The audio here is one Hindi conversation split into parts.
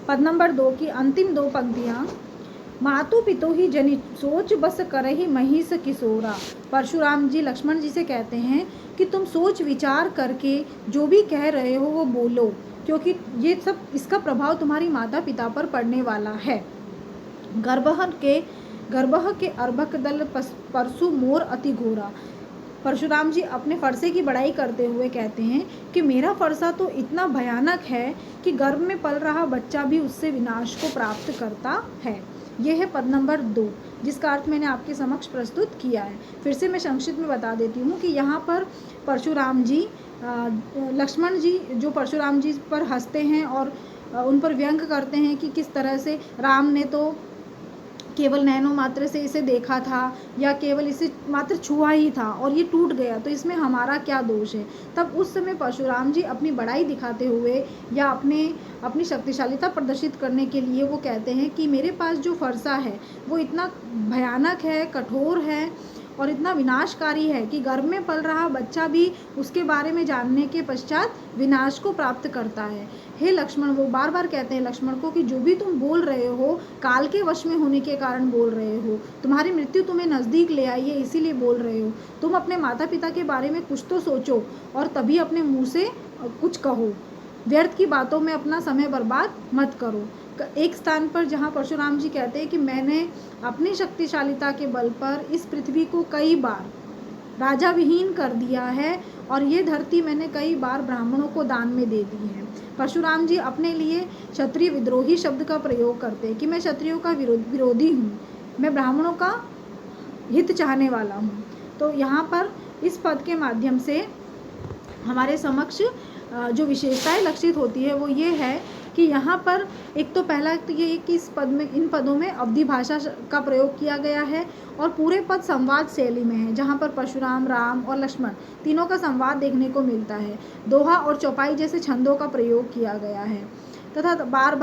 पद नंबर 2 की अंतिम 2 पंक्तियाँ, मातु पितो ही जनि सोच बस करहि महिष किशोरा। परशुराम जी लक्ष्मण जी से कहते हैं कि तुम सोच विचार करके जो भी कह रहे हो वो बोलो, क्योंकि ये सब इसका प्रभाव तुम्हारी माता पिता पर पड़ने वाला है। गर्भह के अर्भक दल परशु मोर अति घोरा। परशुराम जी अपने फरसे की बड़ाई करते हुए कहते हैं कि मेरा फरसा तो इतना भयानक है कि गर्भ में पल रहा बच्चा भी उससे विनाश को प्राप्त करता है। यह है पद नंबर 2, जिसका अर्थ मैंने आपके समक्ष प्रस्तुत किया है। फिर से मैं संक्षिप्त में बता देती हूँ कि यहाँ पर परशुराम जी लक्ष्मण जी जो परशुराम जी पर हंसते हैं और उन पर व्यंग करते हैं कि किस तरह से राम ने तो केवल नैनो मात्र से इसे देखा था या केवल इसे मात्र छुआ ही था और ये टूट गया, तो इसमें हमारा क्या दोष है। तब उस समय परशुराम जी अपनी बड़ाई दिखाते हुए या अपनी शक्तिशालीता प्रदर्शित करने के लिए वो कहते हैं कि मेरे पास जो फरसा है वो इतना भयानक है, कठोर है और इतना विनाशकारी है कि गर्भ में पल रहा बच्चा भी उसके बारे में जानने के पश्चात विनाश को प्राप्त करता है। हे लक्ष्मण, वो बार बार कहते हैं लक्ष्मण को कि जो भी तुम बोल रहे हो काल के वश में होने के कारण बोल रहे हो, तुम्हारी मृत्यु तुम्हें नज़दीक ले आई है इसीलिए बोल रहे हो। तुम अपने माता पिता के बारे में कुछ तो सोचो और तभी अपने मुँह से कुछ कहो। व्यर्थ की बातों में अपना समय बर्बाद मत करो। एक स्थान पर जहाँ परशुराम जी कहते हैं कि मैंने अपनी शक्तिशालीता के बल पर इस पृथ्वी को कई बार राजा विहीन कर दिया है और ये धरती मैंने कई बार ब्राह्मणों को दान में दे दी है। परशुराम जी अपने लिए क्षत्रिय विद्रोही शब्द का प्रयोग करते हैं कि मैं क्षत्रियों का विरोधी हूँ, मैं ब्राह्मणों का हित चाहने वाला हूँ। तो यहाँ पर इस पद के माध्यम से हमारे समक्ष जो विशेषताएं लक्षित होती है वो ये है कि यहाँ पर एक तो पहला तो ये कि इस पद में इन पदों में अवधि भाषा का प्रयोग किया गया है और पूरे पद संवाद शैली में है, जहाँ पर परशुराम, राम और लक्ष्मण तीनों का संवाद देखने को मिलता है। दोहा और चौपाई जैसे छंदों का प्रयोग किया गया है तथा बार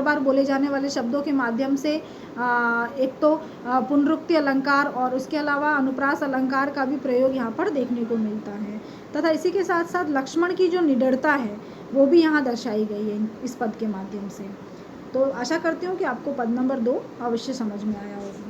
बार बोले जाने वाले शब्दों के माध्यम से एक तो पुनरुक्ति अलंकार और उसके अलावा अनुप्रास अलंकार का भी प्रयोग यहाँ पर देखने को मिलता है तथा इसी के साथ साथ लक्ष्मण की जो निडरता है वो भी यहाँ दर्शाई गई है इस पद के माध्यम से। तो आशा करती हूँ कि आपको पद नंबर 2 अवश्य समझ में आया होगा।